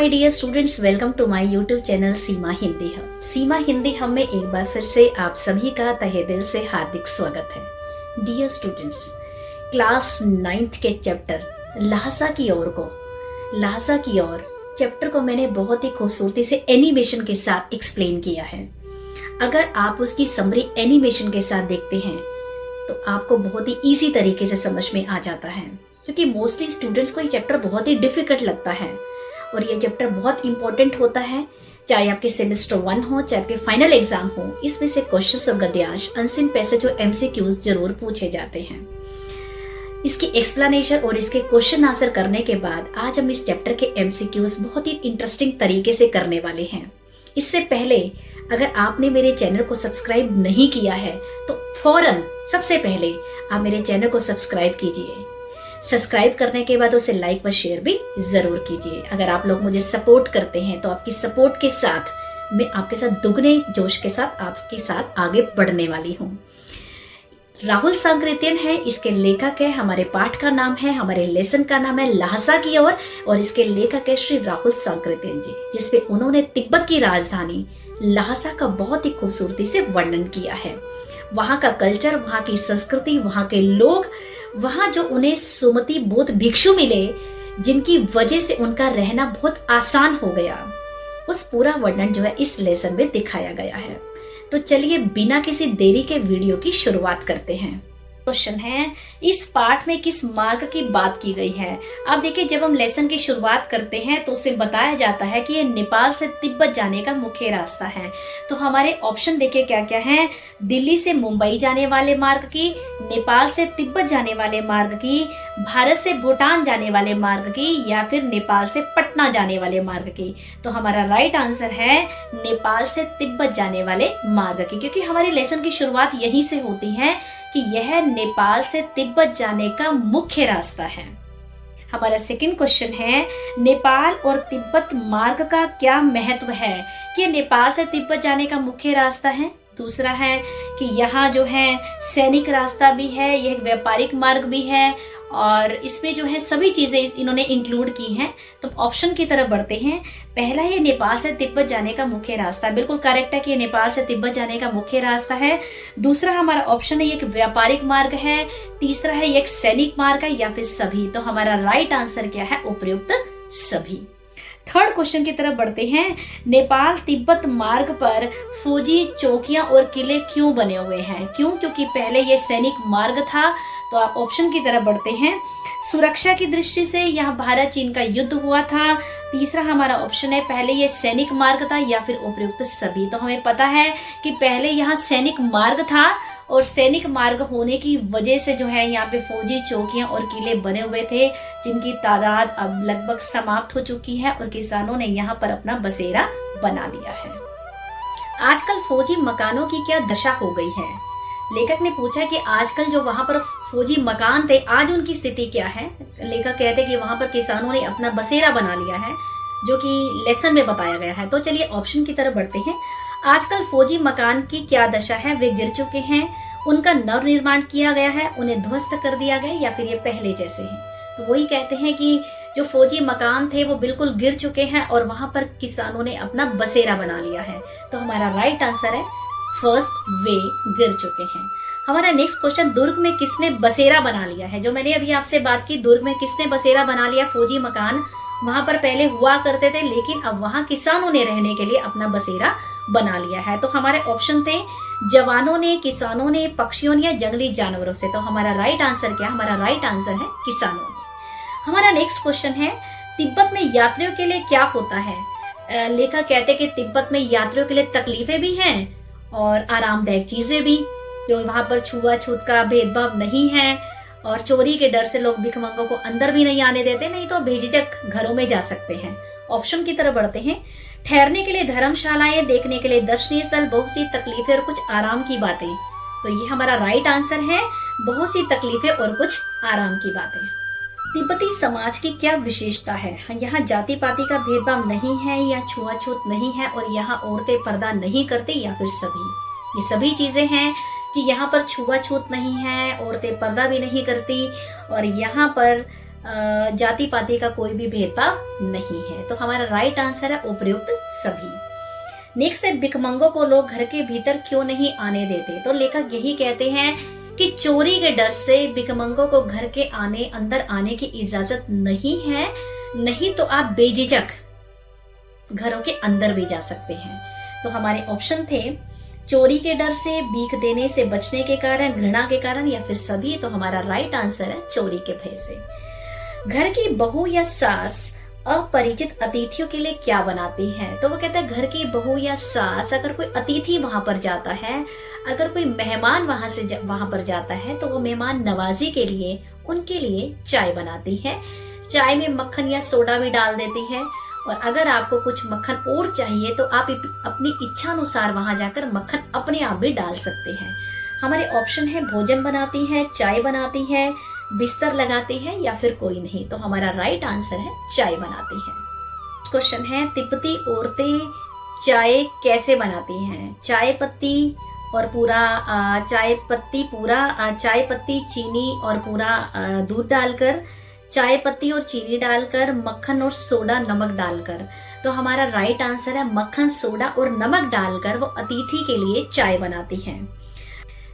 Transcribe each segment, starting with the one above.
My dear students, welcome to my YouTube channel Seema Hindi hub. Seema Hindi hub में एक बार फिर से आप सभी का तहे दिल से हार्दिक स्वागत है। डियर स्टूडेंट्स, क्लास 9th के चैप्टर लहसा की ओर चैप्टर को मैंने बहुत ही खूबसूरती से एनिमेशन के साथ एक्सप्लेन किया है। अगर आप उसकी समरी एनिमेशन के साथ देखते हैं तो आपको बहुत ही इजी तरीके से समझ में आ जाता है, क्योंकि मोस्टली स्टूडेंट्स को ये चैप्टर बहुत ही डिफिकल्ट लगता है और ये चैप्टर बहुत इंपॉर्टेंट होता है। चाहे आपके सेमेस्टर 1 हो, चाहे आपके फाइनल एग्जाम हो, इसमें से क्वेश्चंस और गद्यांश, अनसीन पैसेज और एमसीक्यूज जरूर पूछे जाते हैं। इसकी एक्सप्लेनेशन और इसके क्वेश्चन आंसर करने के बाद आज हम इस चैप्टर के एमसीक्यूज बहुत ही इंटरेस्टिंग तरीके से करने वाले हैं। इससे पहले अगर आपने मेरे चैनल को सब्सक्राइब नहीं किया है तो फौरन सबसे पहले आप मेरे चैनल को सब्सक्राइब कीजिए। सब्सक्राइब करने के बाद उसे लाइक व शेयर भी जरूर कीजिए। अगर आप लोग मुझे सपोर्ट करते हैं तो आपकी सपोर्ट के साथ मैं आपके साथ दुगने जोश के साथ आपके साथ आगे बढ़ने वाली हूँ। राहुल सांकृत्यन है इसके लेखक है। हमारे पाठ का नाम है, हमारे लेसन का नाम है लहसा की ओर, और इसके लेखक है श्री राहुल सांकृत्यन जी, जिसपे उन्होंने तिब्बत की राजधानी लहसा का बहुत ही खूबसूरती से वर्णन किया है। वहां का कल्चर, वहां की संस्कृति, वहां के लोग, वहां जो उन्हें सुमति बौद्ध भिक्षु मिले जिनकी वजह से उनका रहना बहुत आसान हो गया, उस पूरा वर्णन जो है इस लेसन में दिखाया गया है। तो चलिए बिना किसी देरी के वीडियो की शुरुआत करते हैं। क्वेश्चन है, इस पाठ में किस मार्ग की बात की गई है? आप देखिए, जब हम लेसन की शुरुआत करते हैं तो उसमें बताया जाता है कि ये नेपाल से तिब्बत जाने का मुख्य रास्ता है। तो हमारे ऑप्शन देखिए क्या क्या है। दिल्ली से मुंबई जाने वाले मार्ग की, नेपाल से तिब्बत जाने वाले मार्ग की, भारत से भूटान जाने वाले मार्ग की, या फिर नेपाल से पटना जाने वाले मार्ग की। तो हमारा राइट आंसर है नेपाल से तिब्बत जाने वाले मार्ग की, क्योंकि हमारे लेसन की शुरुआत यहीं से होती है कि यह नेपाल से तिब्बत जाने का मुख्य रास्ता है। हमारा सेकंड क्वेश्चन है, नेपाल और तिब्बत मार्ग का क्या महत्व है? कि नेपाल से तिब्बत जाने का मुख्य रास्ता है। दूसरा है कि यहाँ जो है सैनिक रास्ता भी है, यह एक व्यापारिक मार्ग भी है, और इसमें जो है सभी चीजें इन्होंने इंक्लूड की हैं। तो ऑप्शन की तरफ बढ़ते हैं। पहला है नेपाल से तिब्बत जाने का मुख्य रास्ता, बिल्कुल करेक्ट है कि नेपाल से तिब्बत जाने का मुख्य रास्ता है। दूसरा हमारा ऑप्शन है एक व्यापारिक मार्ग है। तीसरा है एक सैनिक मार्ग है, या फिर सभी। तो हमारा राइट आंसर क्या है? उपर्युक्त सभी। थर्ड क्वेश्चन की तरफ बढ़ते हैं। नेपाल तिब्बत मार्ग पर फौजी चौकियां और किले क्यों बने हुए हैं? क्यों? क्योंकि पहले ये सैनिक मार्ग था। तो आप ऑप्शन की तरफ बढ़ते हैं। सुरक्षा की दृष्टि से यहाँ भारत चीन का युद्ध हुआ था। तीसरा हमारा ऑप्शन है पहले ये सैनिक मार्ग था, या फिर उपर्युक्त सभी। तो हमें पता है कि पहले यहाँ सैनिक मार्ग था, और सैनिक मार्ग होने की वजह से जो है यहाँ पे फौजी चौकियां और किले बने हुए थे, जिनकी तादाद अब लगभग समाप्त हो चुकी है, और किसानों ने यहाँ पर अपना बसेरा बना लिया है। आजकल फौजी मकानों की क्या दशा हो गई है? लेखक ने पूछा कि आजकल जो वहां पर फौजी मकान थे, आज उनकी स्थिति क्या है? लेखक कहते हैं कि वहां पर किसानों ने अपना बसेरा बना लिया है, जो कि लेसन में बताया गया है। तो चलिए ऑप्शन की तरफ बढ़ते हैं। आजकल फौजी मकान की क्या दशा है? वे गिर चुके हैं, उनका नव निर्माण किया गया है, उन्हें ध्वस्त कर दिया गया, या फिर ये पहले जैसे हैं। तो वही कहते हैं कि जो फौजी मकान थे वो बिल्कुल गिर चुके हैं, और वहां पर किसानों ने अपना बसेरा बना लिया है। तो हमारा राइट आंसर है फर्स्ट, वे गिर चुके हैं। हमारा नेक्स्ट क्वेश्चन, दुर्ग में किसने बसेरा बना लिया है? जो मैंने अभी आपसे बात की, दुर्ग में किसने बसेरा बना लिया? फौजी मकान वहां पर पहले हुआ करते थे, लेकिन अब वहां किसानों ने रहने के लिए अपना बसेरा बना लिया है। तो हमारे ऑप्शन थे जवानों ने, किसानों ने, पक्षियों ने, या जंगली जानवरों से। तो हमारा राइट आंसर क्या? हमारा राइट आंसर है किसानों ने। हमारा नेक्स्ट क्वेश्चन है, तिब्बत में यात्रियों के लिए क्या होता है? लेखक कहते हैं कि तिब्बत में यात्रियों के लिए तकलीफें भी हैं और आरामदायक चीजें भी, जो वहां पर छुआछूत का भेदभाव नहीं है, और चोरी के डर से लोग भिखमंगों को अंदर भी नहीं आने देते, नहीं तो बेझिझक घरों में जा सकते हैं। ऑप्शन की तरफ बढ़ते हैं। ठहरने के लिए धर्मशालाएं, देखने के लिए दर्शनीय स्थल, बहुत सी तकलीफें और कुछ आराम की बातें। तो ये हमारा राइट आंसर है, बहुत सी तकलीफें और कुछ आराम की बातें। तिब्बती समाज की क्या विशेषता है? यहाँ जाति पाति का भेदभाव नहीं है, या छुआछूत नहीं है, और यहाँ औरतें पर्दा नहीं करती, या फिर सभी। ये सभी चीजें हैं कि यहाँ पर छुआछूत नहीं है, औरतें पर्दा भी नहीं करती, और यहाँ पर जाति पाति का कोई भी भेदभाव नहीं है। तो हमारा राइट आंसर है उपयुक्त सभी। नेक्स्ट है, भिखमंगों को लोग घर के भीतर क्यों नहीं आने देते? तो लेखक यही कहते हैं कि चोरी के डर से भिखमंगों को घर के अंदर आने की इजाजत नहीं है, नहीं तो आप बेझिझक घरों के अंदर भी जा सकते हैं। तो हमारे ऑप्शन थे चोरी के डर से, भीख देने से बचने के कारण, घृणा के कारण, या फिर सभी। तो हमारा राइट आंसर है चोरी के भय से। घर की बहू या सास अपरिचित अतिथियों के लिए क्या बनाती है? तो वो कहता है घर की बहू या सास अगर कोई अतिथि वहां पर जाता है, अगर कोई मेहमान वहां पर जाता है, तो वो मेहमान नवाजी के लिए उनके लिए चाय बनाती है। चाय में मक्खन या सोडा भी डाल देती है, और अगर आपको कुछ मक्खन और चाहिए तो आप अपनी इच्छा अनुसार वहां जाकर मक्खन अपने आप भी डाल सकते हैं। हमारे ऑप्शन है भोजन बनाती है, चाय बनाती है, बिस्तर लगाती है, या फिर कोई नहीं। तो हमारा राइट आंसर है चाय बनाती है। क्वेश्चन है, तिब्बती औरतें चाय कैसे बनाती हैं? चाय पत्ती और पूरा चाय पत्ती, चीनी और पूरा दूध डालकर, चाय पत्ती और चीनी डालकर, मक्खन और सोडा नमक डालकर। तो हमारा राइट आंसर है मक्खन, सोडा और नमक डालकर वो अतिथि के लिए चाय बनाती है।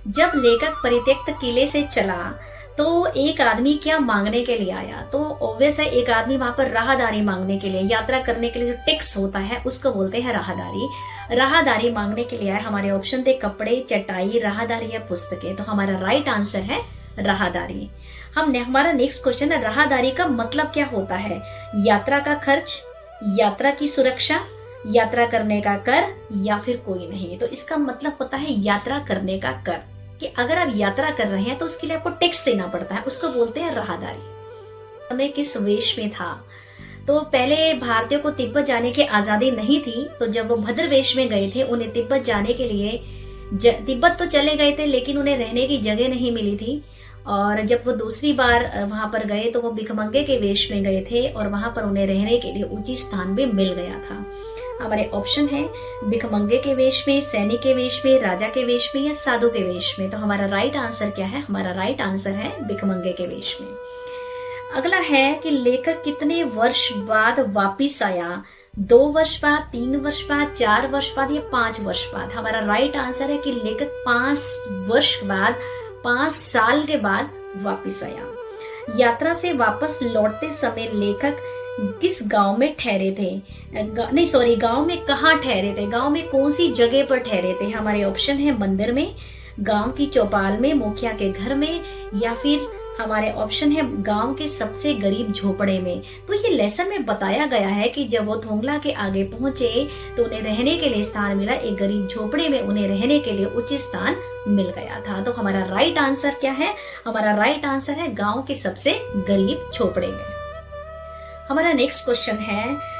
जब लेखक परित्यक्त किले से चला तो एक आदमी क्या मांगने के लिए आया? तो ऑब्वियस है एक आदमी वहां पर राहदारी मांगने के लिए, यात्रा करने के लिए जो टैक्स होता है उसको बोलते हैं राहदारी। राहदारी मांगने के लिए आया। हमारे ऑप्शन थे कपड़े, चटाई, राहदारी या पुस्तकें। तो हमारा राइट आंसर है राहदारी। हमारा नेक्स्ट क्वेश्चन है, राहदारी का मतलब क्या होता है? यात्रा का खर्च, यात्रा की सुरक्षा, यात्रा करने का कर, या फिर कोई नहीं। तो इसका मतलब होता है यात्रा करने का कर, कि अगर आप यात्रा कर रहे हैं तो उसके लिए आपको टैक्स देना पड़ता है, उसको बोलते हैं राहदारी। हमें किस वेश में था? तो पहले भारतीयों को तिब्बत जाने की आजादी नहीं थी, तो जब वो भद्र वेश में गए थे, उन्हें तिब्बत जाने के लिए तिब्बत तो चले गए थे लेकिन उन्हें रहने की जगह नहीं मिली थी। और जब वो दूसरी बार वहां पर गए तो वो भिखमंगे के वेश में गए थे, और वहां पर उन्हें रहने के लिए उचित स्थान भी मिल गया था। हमारे ऑप्शन है भिखमंगे के वेश में, सैनिक के वेश में, राजा के वेश में, या साधु के वेश में। तो हमारा राइट आंसर क्या है? हमारा राइट आंसर है भिखमंगे के वेश में। अगला है कि लेखक कितने वर्ष बाद वापिस आया? 2 वर्ष बाद, 3 वर्ष बाद, 4 वर्ष बाद, या 5 वर्ष बाद। हमारा राइट आंसर है कि लेखक 5 वर्ष बाद, 5 साल के बाद वापिस आया। यात्रा से वापस लौटते समय लेखक किस गांव में ठहरे थे? गांव में कहाँ ठहरे थे? गांव में कौन सी जगह पर ठहरे थे? हमारे ऑप्शन है मंदिर में, गांव की चौपाल में, मुखिया के घर में, या फिर हमारे ऑप्शन है गांव के सबसे गरीब झोपड़े में। तो ये लेसन में बताया गया है कि जब वो थोंगला के आगे पहुंचे तो उन्हें रहने के लिए स्थान मिला, एक गरीब झोपड़े में उन्हें रहने के लिए उचित स्थान मिल गया था। तो हमारा राइट आंसर क्या है? हमारा राइट आंसर है गांव के सबसे गरीब झोपड़े में। हमारा नेक्स्ट क्वेश्चन है,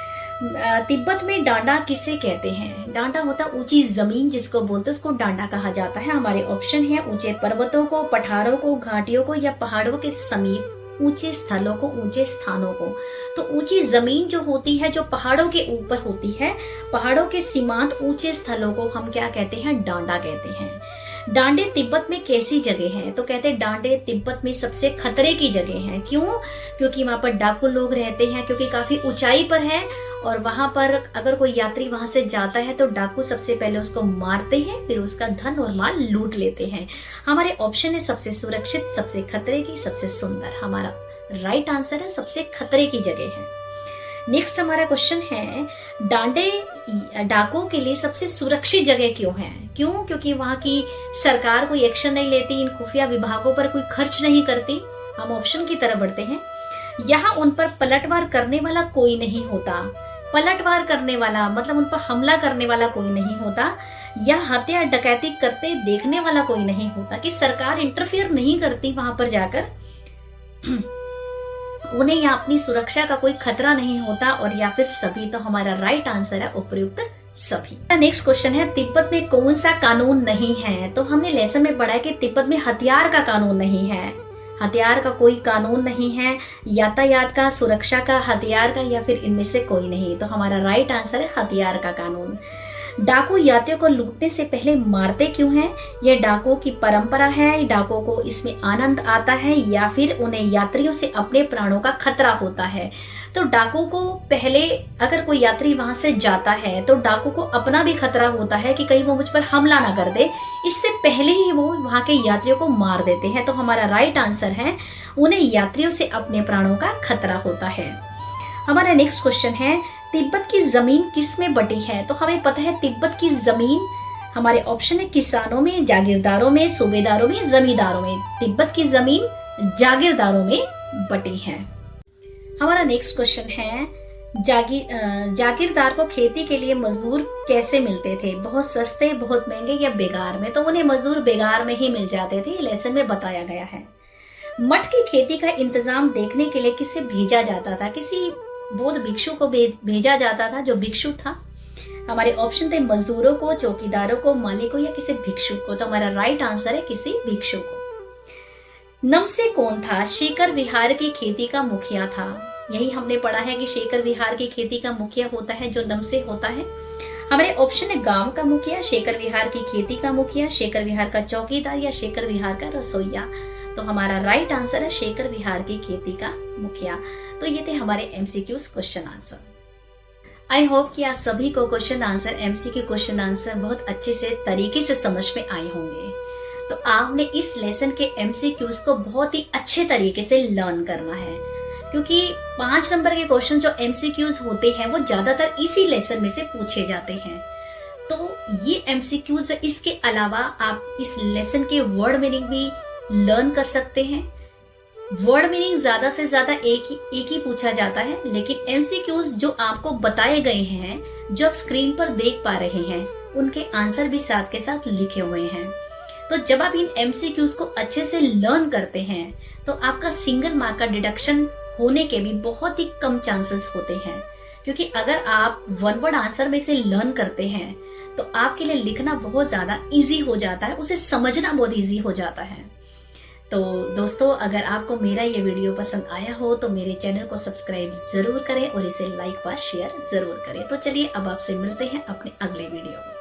तिब्बत में डांडा किसे कहते हैं? डांडा होता है ऊंची जमीन जिसको बोलते हैं, उसको डांडा कहा जाता है। हमारे ऑप्शन है ऊंचे पर्वतों को, पठारों को, घाटियों को, या पहाड़ों के समीप ऊंचे स्थलों को, ऊंचे स्थानों को। तो ऊंची जमीन जो होती है, जो पहाड़ों के ऊपर होती है, पहाड़ों के सीमांत ऊंचे स्थलों को हम क्या कहते हैं? डांडा कहते हैं। डांडे तिब्बत में कैसी जगह है? तो कहते हैं डांडे तिब्बत में सबसे खतरे की जगह है। क्यों? क्योंकि वहां पर डाकू लोग रहते हैं, क्योंकि काफी ऊंचाई पर है, और वहां पर अगर कोई यात्री वहां से जाता है तो डाकू सबसे पहले उसको मारते हैं, फिर उसका धन और माल लूट लेते हैं। हमारे ऑप्शन है सबसे सुरक्षित, सबसे खतरे की, सबसे सुंदर। हमारा राइट आंसर है सबसे खतरे की जगह है। नेक्स्ट हमारा क्वेश्चन है, डांडे डाकुओं के लिए सबसे सुरक्षित जगह क्यों है? क्यों? क्योंकि वहां की सरकार कोई एक्शन नहीं लेती, इन खुफिया विभागों पर कोई खर्च नहीं करती। हम ऑप्शन की तरफ बढ़ते हैं। यहाँ उन पर पलटवार करने वाला कोई नहीं होता। पलटवार करने वाला मतलब उन पर हमला करने वाला कोई नहीं होता, या हत्या डकैती करते देखने वाला कोई नहीं होता, कि सरकार इंटरफियर नहीं करती वहां पर जाकर, उन्हें या अपनी सुरक्षा का कोई खतरा नहीं होता, और या फिर सभी। तो हमारा राइट आंसर है उपयुक्त सभी। नेक्स्ट क्वेश्चन है, तिब्बत में कौन सा कानून नहीं है? तो हमने लेसन में पढ़ा है कि तिब्बत में हथियार का कानून नहीं है। हथियार का कोई कानून नहीं है, यातायात का, सुरक्षा का, हथियार का, या फिर इनमें से कोई नहीं। तो हमारा राइट आंसर है हथियार का कानून। डाकू यात्रियों को लूटने से पहले मारते क्यों हैं? यह डाकुओं की परंपरा है, डाकुओं को इसमें आनंद आता है या फिर उन्हें यात्रियों से अपने प्राणों का खतरा होता है? तो डाकू को पहले, अगर कोई यात्री वहां से जाता है तो डाकू को अपना भी खतरा होता है कि कहीं वो मुझ पर हमला ना कर दे, इससे पहले ही वो वहां के यात्रियों को मार देते हैं। तो हमारा राइट आंसर है उन्हें यात्रियों से अपने प्राणों का खतरा होता है। हमारा नेक्स्ट क्वेश्चन है, तिब्बत की जमीन किस में बटी है? तो हमें पता है तिब्बत की जमीन, हमारे ऑप्शन है किसानों में, जागीरदारों में, सूबेदारों में, जमींदारों में। तिब्बत की जमीन जागीरदारों में बटी है। हमारा नेक्स्ट क्वेश्चन है, जागीरदार को खेती के लिए मजदूर कैसे मिलते थे? बहुत सस्ते, बहुत महंगे या बेगार में? तो उन्हें मजदूर बेगार में ही मिल जाते थे, लेसन में बताया गया है। मठ की खेती का इंतजाम देखने के लिए किसे भेजा जाता था? किसी बौद्ध भिक्षु को भेजा जाता था जो भिक्षु था। हमारे ऑप्शन थे मजदूरों को, चौकीदारों को, मालिकों या किसी भिक्षु को। तो हमारा राइट आंसर है किसी भिक्षु को। नमसे कौन था? शेखर विहार की खेती का मुखिया था। यही हमने पढ़ा है कि शेखर विहार की खेती का मुखिया होता है जो नमसे होता है। हमारे ऑप्शन है गांव का मुखिया, शेखर विहार की खेती का मुखिया, शेखर विहार का चौकीदार या शेखर विहार का रसोइया। तो हमारा राइट आंसर है शेखर विहार की खेती का मुखिया। तो ये थे हमारे MCQs question answer. I hope कि आज सभी को question answer, MCQ question answer बहुत अच्छे से तरीके से समझ में आए होंगे। तो आपने इस लेसन के एमसीक्यूज को बहुत ही अच्छे तरीके से लर्न करना है, क्योंकि 5 नंबर के क्वेश्चन जो एमसीक्यूज होते हैं वो ज्यादातर इसी लेसन में से पूछे जाते हैं। तो ये एमसीक्यूज, इसके अलावा आप इस लेसन के वर्ड मीनिंग भी लर्न कर सकते हैं। वर्ड मीनिंग ज्यादा से ज्यादा एक ही पूछा जाता है, लेकिन एमसीक्यूज जो आपको बताए गए हैं, जो आप स्क्रीन पर देख पा रहे हैं, उनके आंसर भी साथ के साथ लिखे हुए हैं। तो जब आप इन एमसीक्यूज को अच्छे से लर्न करते हैं तो आपका सिंगल मार्क का डिडक्शन होने के भी बहुत ही कम चांसेस होते हैं, क्योंकि अगर आप वन वर्ड आंसर में से लर्न करते हैं तो आपके लिए लिखना बहुत ज्यादा इजी हो जाता है, उसे समझना बहुत इजी हो जाता है। तो दोस्तों, अगर आपको मेरा ये वीडियो पसंद आया हो तो मेरे चैनल को सब्सक्राइब जरूर करें और इसे लाइक व शेयर जरूर करें। तो चलिए अब आपसे मिलते हैं अपने अगले वीडियो में।